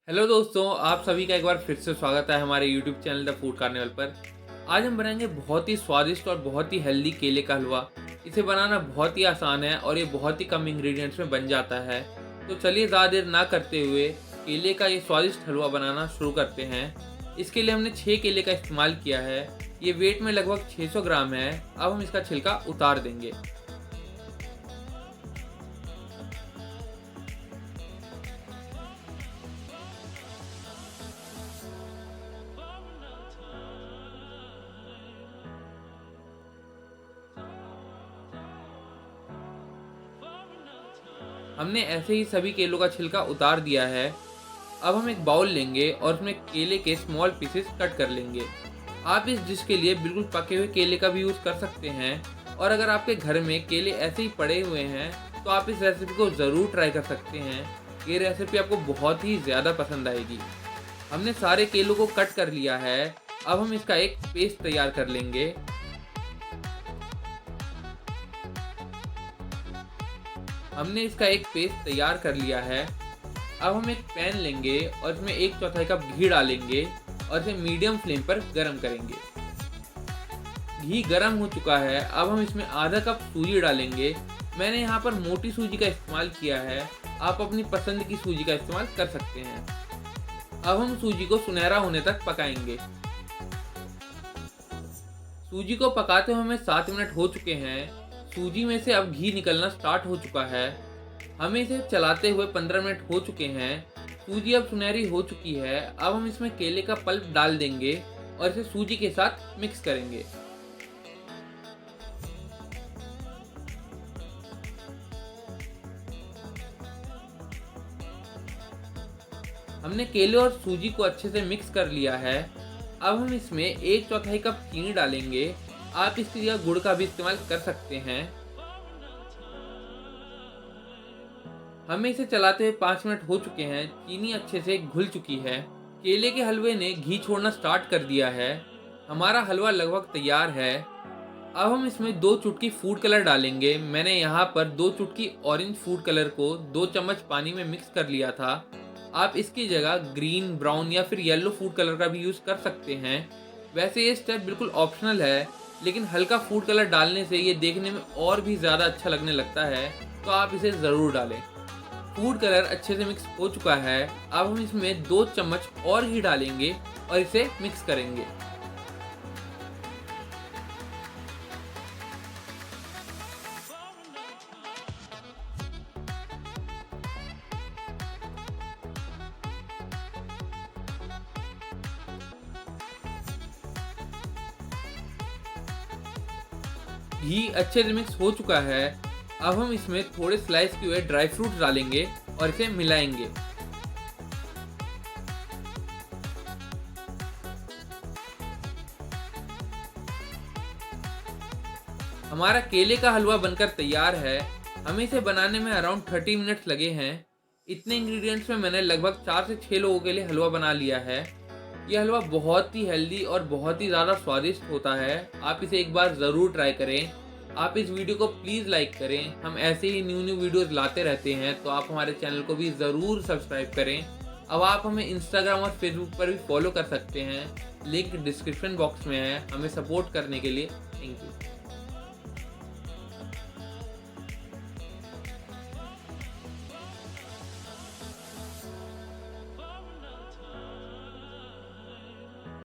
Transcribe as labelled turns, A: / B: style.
A: Hello दोस्तों, आप सभी का एक बार फिर से स्वागत है हमारे YouTube channel the food carnival पर। आज हम बनाएंगे बहुत ही स्वादिष्ट और बहुत ही हेल्दी केले का हलवा। इसे बनाना बहुत ही आसान है और ये बहुत ही कम इंग्रेडिएंट्स में बन जाता है। तो चलिए ज़्यादा देर ना करते हुए केले का ये स्वादिष्ट हलवा बनाना शुरू करते हैं। इसके लिए हमने 6 केले का इस्तेमाल किया है। ये वेट में लगभग 600 ग्राम है। अब हम इसका छिलका उतार देंगे। हमने ऐसे ही सभी केलों का छिलका उतार दिया है। अब हम एक बाउल लेंगे और उसमें केले के स्मॉल पीसेस कट कर लेंगे। आप इस डिश के लिए बिल्कुल पके हुए केले का भी यूज़ कर सकते हैं। और अगर आपके घर में केले ऐसे ही पड़े हुए हैं तो आप इस रेसिपी को ज़रूर ट्राई कर सकते हैं। ये रेसिपी आपको बहुत ही ज़्यादा पसंद आएगी। हमने सारे केलों को कट कर लिया है। अब हम इसका एक पेस्ट तैयार कर लेंगे। हमने इसका एक पेस्ट तैयार कर लिया है। अब हम एक पैन लेंगे और इसमें 1/4 कप घी डालेंगे और इसे मीडियम फ्लेम पर गर्म करेंगे। घी गर्म हो चुका है। अब हम इसमें आधा कप सूजी डालेंगे। मैंने यहाँ पर मोटी सूजी का इस्तेमाल किया है। आप अपनी पसंद की सूजी का इस्तेमाल कर सकते हैं। अब हम सूजी को सुनहरा होने तक पकाएंगे। सूजी को पकाते हुए हमें 7 मिनट हो चुके हैं। सूजी में से अब घी निकलना स्टार्ट हो चुका है। हमें इसे चलाते हुए 15 मिनट हो चुके हैं। सूजी अब सुनहरी हो चुकी है। अब हम इसमें केले का पल्प डाल देंगे और इसे सूजी के साथ मिक्स करेंगे। हमने केले और सूजी को अच्छे से मिक्स कर लिया है। अब हम इसमें 1/4 कप चीनी डालेंगे। आप इसकी जगह गुड़ का भी इस्तेमाल कर सकते हैं। हमें इसे चलाते हुए 5 मिनट हो चुके हैं। चीनी अच्छे से घुल चुकी है। केले के हलवे ने घी छोड़ना स्टार्ट कर दिया है। हमारा हलवा लगभग तैयार है। अब हम इसमें 2 चुटकी फूड कलर डालेंगे। मैंने यहाँ पर 2 चुटकी ऑरेंज फूड कलर को 2 चम्मच पानी में मिक्स कर लिया था। आप इसकी जगह ग्रीन, ब्राउन या फिर येलो फूड कलर का भी यूज़ कर सकते हैं। वैसे ये स्टेप बिल्कुल ऑप्शनल है, लेकिन हल्का फूड कलर डालने से ये देखने में और भी ज़्यादा अच्छा लगने लगता है, तो आप इसे ज़रूर डालें। फूड कलर अच्छे से मिक्स हो चुका है। अब हम इसमें 2 चम्मच और घी डालेंगे और इसे मिक्स करेंगे। घी अच्छे से मिक्स हो चुका है। अब हम इसमें थोड़े स्लाइस किए हुए ड्राई फ्रूट्स डालेंगे और इसे मिलाएंगे। हमारा केले का हलवा बनकर तैयार है। हमें इसे बनाने में अराउंड 30 मिनट्स लगे हैं। इतने इंग्रेडिएंट्स में मैंने लगभग 4 से 6 लोगों के लिए हलवा बना लिया है। यह हलवा बहुत ही हेल्दी और बहुत ही ज़्यादा स्वादिष्ट होता है। आप इसे एक बार ज़रूर ट्राई करें। आप इस वीडियो को प्लीज़ लाइक करें। हम ऐसे ही न्यू न्यू वीडियोस लाते रहते हैं, तो आप हमारे चैनल को भी ज़रूर सब्सक्राइब करें। अब आप हमें इंस्टाग्राम और फेसबुक पर भी फॉलो कर सकते हैं। लिंक डिस्क्रिप्शन बॉक्स में है। हमें सपोर्ट करने के लिए थैंक यू।